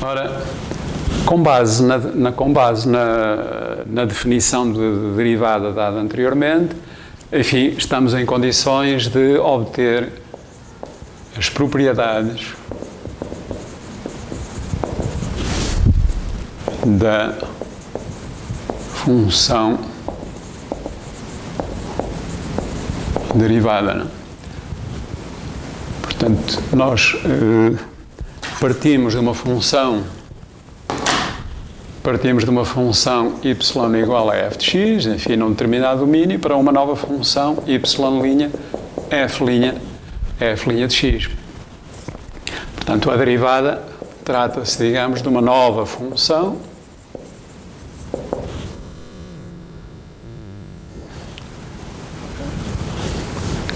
Ora, com base na definição de derivada dada anteriormente, enfim, estamos em condições de obter as propriedades da função derivada, não? Portanto, nós partimos de uma função y igual a f de x, enfim, num determinado domínio, para uma nova função y' f' de x. Portanto, a derivada trata-se, digamos, de uma nova função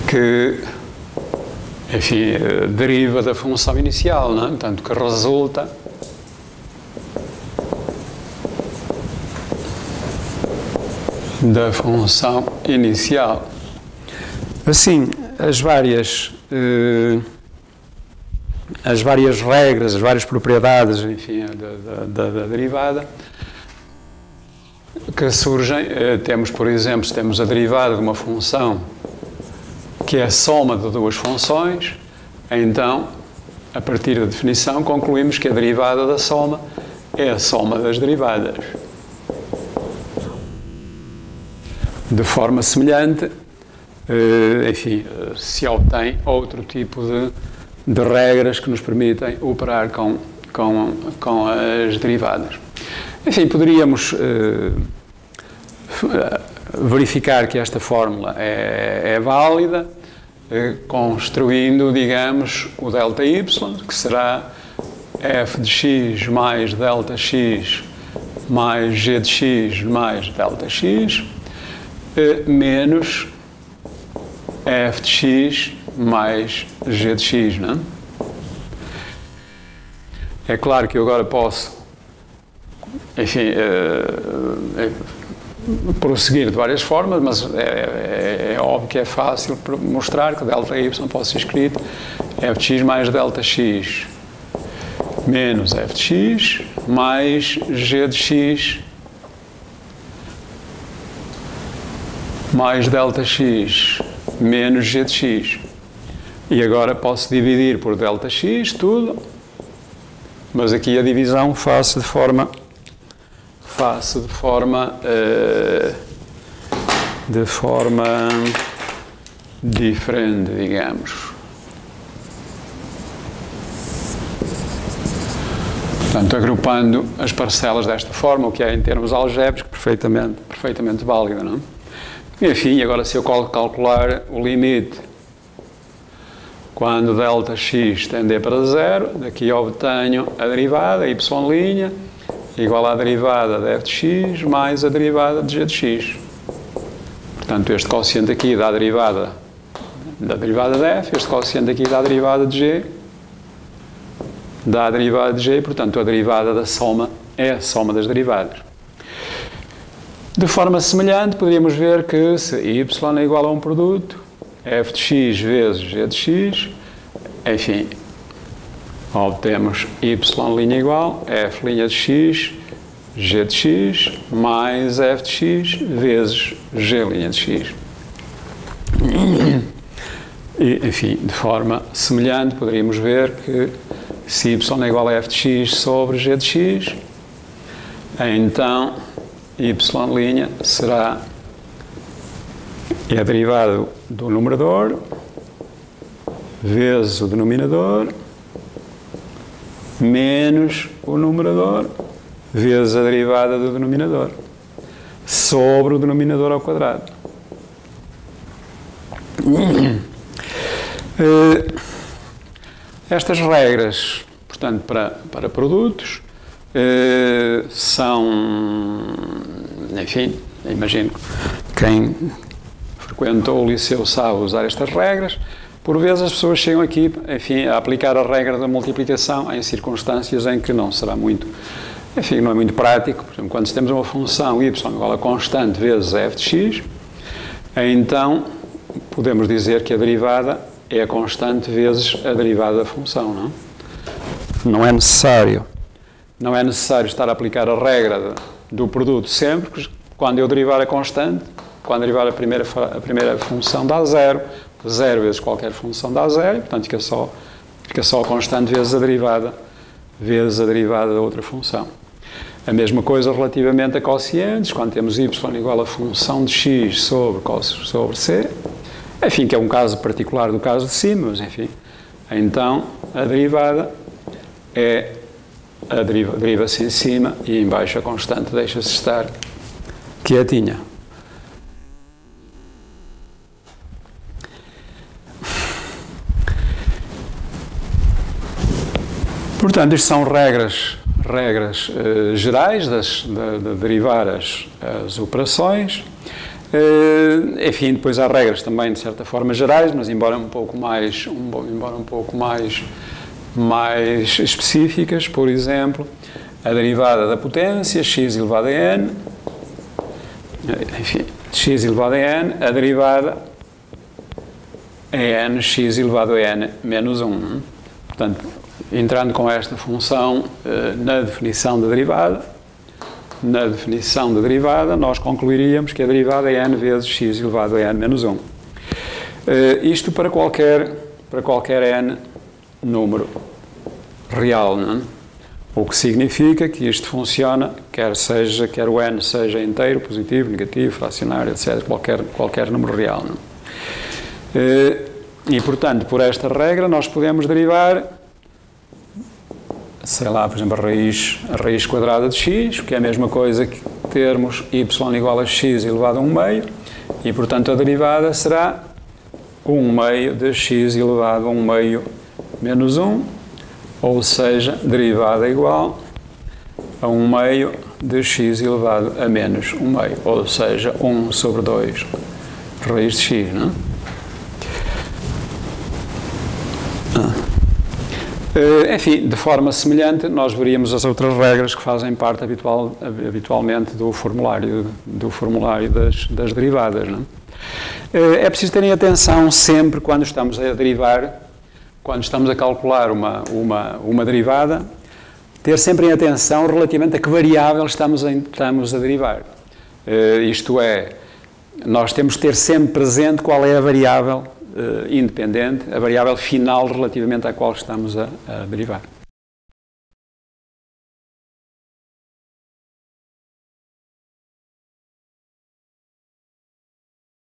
que, enfim, deriva da função inicial, não é? Portanto, que resulta da função inicial. Assim, as várias regras, as várias propriedades, enfim, da derivada que surgem, temos, por exemplo, se temos a derivada de uma função que é a soma de duas funções, então, a partir da definição, concluímos que a derivada da soma é a soma das derivadas. De forma semelhante, enfim, se obtém outro tipo de regras que nos permitem operar com as derivadas. Enfim, poderíamos verificar que esta fórmula é válida, construindo, digamos, o ΔY, que será f de x mais ΔX mais g de x mais ΔX, menos f de x mais g de x, não é? É claro que eu agora posso, enfim, prosseguir de várias formas, mas é óbvio que é fácil mostrar que ΔY pode ser escrito f de x mais ΔX menos f de x mais g de x mais ΔX menos g de x. E agora posso dividir por ΔX tudo, mas aqui a divisão faço de forma diferente, digamos. Portanto, agrupando as parcelas desta forma, o que é em termos algébricos perfeitamente válido, não é? E, enfim, agora se eu calcular o limite quando ΔX tender para zero, daqui obtenho a derivada, y' igual à derivada de f de x mais a derivada de g de x. Portanto, este quociente aqui dá a derivada de f, este quociente aqui dá a derivada de g, e, portanto, a derivada da soma é a soma das derivadas. De forma semelhante, poderíamos ver que se y é igual a um produto, f de x vezes g de x, enfim, obtemos y' igual f' de x, g de x, mais f de x vezes g' de x. E, enfim, de forma semelhante, poderíamos ver que se y é igual a f de x sobre g de x, então y' será a derivada do numerador vezes o denominador menos o numerador vezes a derivada do denominador sobre o denominador ao quadrado. Estas regras, portanto, para produtos, são, enfim, imagino quem frequentou o liceu sabe usar estas regras. Por vezes as pessoas chegam aqui, enfim, a aplicar a regra da multiplicação em circunstâncias em que não será muito, enfim, não é muito prático. Por exemplo, quando temos uma função y igual a constante vezes f de x, então podemos dizer que a derivada é a constante vezes a derivada da função, não? Não é necessário não é necessário estar a aplicar a regra do produto sempre, porque quando eu derivar a constante, quando derivar a primeira função dá zero, zero vezes qualquer função dá zero, e, portanto fica só a constante vezes a derivada da outra função. A mesma coisa relativamente a quocientes, quando temos y igual a função de x sobre c, enfim, que é um caso particular do caso de cima, mas enfim, então a derivada deriva-se em cima e em baixo a constante deixa-se estar quietinha. Portanto, isto são regras gerais de derivar as operações. Enfim, depois há regras também de certa forma gerais, mas embora um pouco mais específicas. Por exemplo, a derivada da potência x elevado a n, enfim, x elevado a n, a derivada é n x elevado a n menos 1. Portanto, entrando com esta função na definição da derivada, nós concluiríamos que a derivada é n vezes x elevado a n menos 1. Isto para qualquer n número real, não é? O que significa que isto funciona, quer o n seja inteiro, positivo, negativo, fracionário, etc., qualquer número real, não é? E, portanto, por esta regra, nós podemos derivar, sei lá, por exemplo, a raiz quadrada de x, que é a mesma coisa que termos y igual a x elevado a 1 meio, e, portanto, a derivada será 1 meio de x elevado a 1 meio menos 1, ou seja, derivada igual a 1 meio de x elevado a menos 1 meio, ou seja, 1 sobre 2 raiz de x, não é? Enfim, de forma semelhante, nós veríamos as outras regras que fazem parte habitualmente do formulário das derivadas, não é? É preciso terem atenção sempre quando estamos a derivar, quando estamos a calcular uma derivada, ter sempre em atenção relativamente a que variável estamos a derivar. Isto é, nós temos de ter sempre presente qual é a variável independente, a variável final relativamente à qual estamos a derivar.